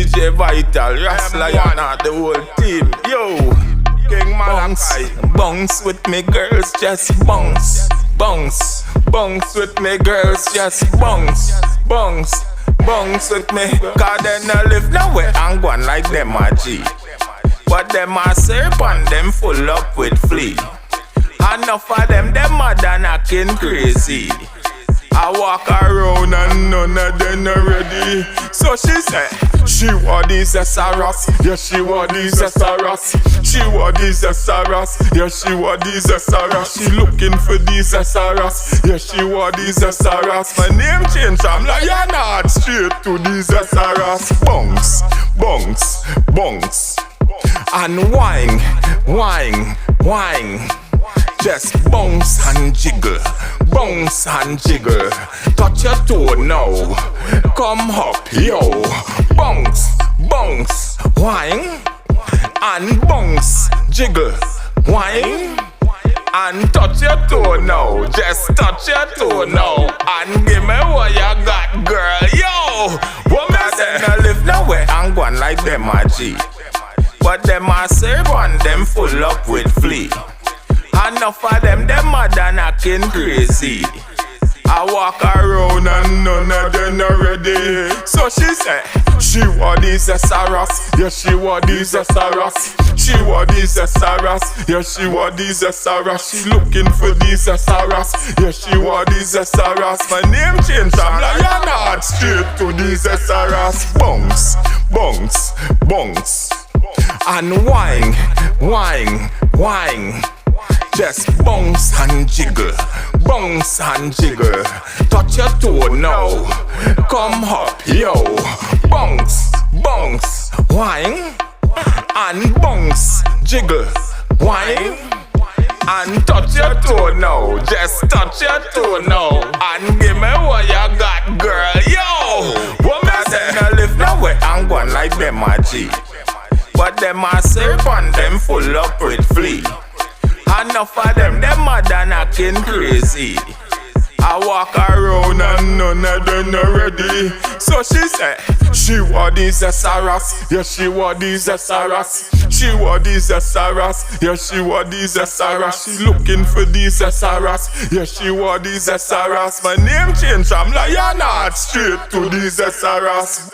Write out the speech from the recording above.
DJ Vital, Ras Lion, the whole team. Yo, King Malachi. Bounce with me girls, just bounce. Bounce, bounce with me girls, just bounce. Bounce, bounce with me. Cause they no live nowhere and go on like them a G. But them a serpent, them full up with flea. Enough of them mad and acting crazy. I walk around and none of them are ready. So she said, she want the Zesser Ras. Yeah, she want the Zesser Ras. She want the Zesser Ras. Yeah, she want the Zesser Ras. She looking for the Zesser Ras. Yeah, she want the Zesser Ras. My name changed from Lion straight to the Zesser Ras. Bounce, bounce, bounce. And whine, whine, whine. Just bounce and jiggle, bounce and jiggle. Touch your toe now, come up, yo. Bounce, bounce, whine. And bounce, jiggle, whine. And touch your toe now, just touch your toe now. And give me what you got, girl, yo. Woman, them no live nowhere and go on like them a G. But them a serpent, them full up with flea. Enough of them mad and acting crazy. I walk around and none of them are ready. So she said, she want the Zesser Ras. Yeah, she want the Zesser Ras. She want the Zesser Ras. Yeah, she want the Zesser Ras. She looking for the Zesser Ras. Yeah, she want the Zesser Ras. My name changed from Lion straight to the Zesser Ras. Bounce, bounce, bounce. And whine, whine, whine. Just bounce and jiggle, bounce and jiggle. Touch your toe now, come up, yo. Bounce, bounce, whine. And bounce, jiggle, whine. And touch your toe now, just touch your toe now. And give me what you got, girl, yo. Woman, them no live nowhere and go on like them a G. But them a serpent, them full up with flea. Enough of them mad and acting crazy. I walk around and none of them are ready. So she said, she want the Zesser Ras. Yeah, she want the Zesser Ras. She want the Zesser Ras. Yeah, she want the Zesser Ras. She looking for the Zesser Ras. Yeah, she want the Zesser Ras. My name changed from Lion straight to the Zesser Ras.